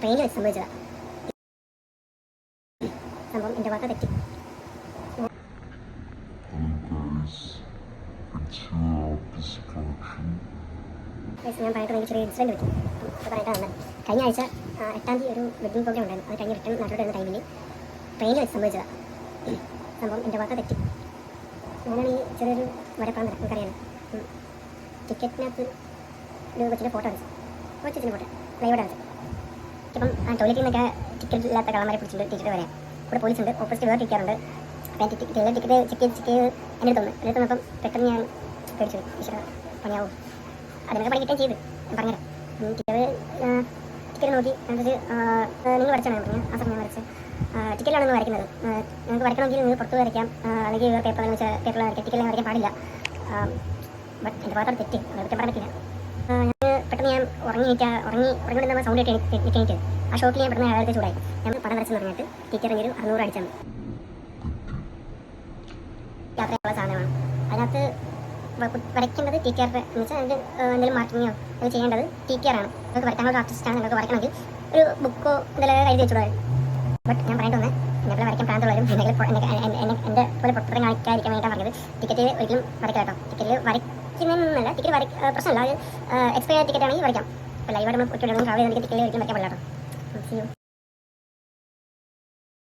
ട്രെയിനിൽ വെച്ച് സംഭവിച്ചതാണ്. സംഭവം എൻ്റെ ഭാഗത്ത് തെറ്റി. ഞാൻ പറഞ്ഞിട്ട് എനിക്ക് ചെറിയ ഇൻസിഡൻറ്റ് പറ്റി. അത് പറഞ്ഞിട്ടാണ് കഴിഞ്ഞ ആഴ്ച 8-ാം തീയതി ഒരു വെഡിങ് പ്രോഗ്രാം ഉണ്ടായിരുന്നു. അത് കഴിഞ്ഞ് റിട്ടേൺ നാട്ടിലോട്ട് വരുന്ന ടൈമിൽ ട്രെയിനിൽ വെച്ച് സംഭവിച്ചതാണ്. സംഭവം എൻ്റെ ഭാഗത്ത് തെറ്റി. ഞാനാണ് ഈ ചെറിയൊരു വരപ്പാന്ന് നമുക്കറിയാലോ. ടിക്കറ്റിനകത്ത് ഒരു കൊച്ചിൻ്റെ ഫോട്ടോ അടിച്ചു, കൊച്ചിൻ്റെ ഫോട്ടോ ലൈവോടെ അടിച്ചു. ഇപ്പം ടോയ്ലറ്റിൽ നിന്നൊക്കെ ടിക്കറ്റ് ഇല്ലാത്ത കള്ളന്മാരെ പിടിച്ചിട്ട് ടിക്കറ്റ് വരാം. ഇവിടെ പോലീസുണ്ട്, ഓപ്പോസിറ്റ് വേറെ ടിക്കാറുണ്ട്. അപ്പം ടിക്കറ്റ് ചെക്ക് ചെയ്ത് എൻ്റെ അടുത്ത് വന്നപ്പം പെട്ടെന്ന് ഞാൻ പേടിച്ചു. ഈശ്വര പണിയാവും, അതിനൊക്കെ പണി കിട്ടുകയും ചെയ്ത് ഞാൻ പറഞ്ഞുതരാം. ടിക്കറ്റ് നോക്കി എന്നിട്ട് നിങ്ങൾ വരച്ചാണ് ഞാൻ പറഞ്ഞത്. ആ സമയം ഞാൻ വരച്ച് ടിക്കറ്റിലാണ് നിങ്ങൾ വരയ്ക്കുന്നത്. നിങ്ങൾക്ക് വരയ്ക്കണമെങ്കിൽ നിങ്ങൾ പുറത്ത് വരയ്ക്കാം, അല്ലെങ്കിൽ വേറെ പേപ്പറിൽ വെച്ചാൽ പേപ്പറിൽ വരയ്ക്കാം. ടിക്കറ്റിൽ വരയ്ക്കാൻ പാടില്ല. ബട്ട് എൻ്റെ ഭാഗത്തോട് തെറ്റി, അത് കുറ്റം പറയാൻ പറ്റില്ല. പെട്ടെന്ന് ഞാൻ ഉറങ്ങിവിടുന്ന സൗണ്ട് എണീറ്റ് ആ ഷോക്കിൽ ഞാൻ പെട്ടെന്ന് അയാൾക്ക് ചൂടായി. ഞാൻ പടം വരച്ചെന്ന് പറഞ്ഞിട്ട് ടീച്ചർ ഒരു 600 അടിച്ചാണ്. യാത്രയുള്ള സാധനമാണ്. അതിനകത്ത് വരയ്ക്കേണ്ടത് ടീച്ചറുടെ എന്ന് വെച്ചാൽ അതിൻ്റെ എന്തെങ്കിലും മാർക്കിങ്ങോ അത് ചെയ്യേണ്ടത് ടീച്ചറാണ്. നിങ്ങൾക്ക് വരയ്ക്കാനുള്ള ആർട്ടിസ്റ്റാണ്. നിങ്ങൾക്ക് വരയ്ക്കണമെങ്കിൽ ഒരു ബുക്കോ എന്തെങ്കിലും എഴുതി വെച്ചുകൂടാ. ബട്ട് ഞാൻ പറഞ്ഞിട്ട് വന്നേ എന്നെ വരയ്ക്കാൻ പ്രാന്തമുള്ളവരും എൻ്റെ പോലെ പുറത്തും കാണിക്കാതിരിക്കാൻ വേണ്ടിയിട്ടാണ് പറഞ്ഞത്. ടിക്കറ്റ് ഒരിക്കലും വരയ്ക്കാം കേട്ടോ. ടിക്കറ്റ് വരയ്ക്കുന്നതെന്നല്ല, ടിക്കറ്റ് പ്രശ്നമല്ല. അത് എക്സ്പയർ ടിക്കറ്റ് ആണെങ്കിൽ വരയ്ക്കാം. അപ്പോൾ ലൈവായിട്ട് നമ്മൾ ഒറ്റ ട്രാവൽ ചെയ്തെങ്കിൽ ടിക്കറ്റ് ഒരിക്കലും വരയ്ക്കാൻ പാടില്ല കേട്ടോ.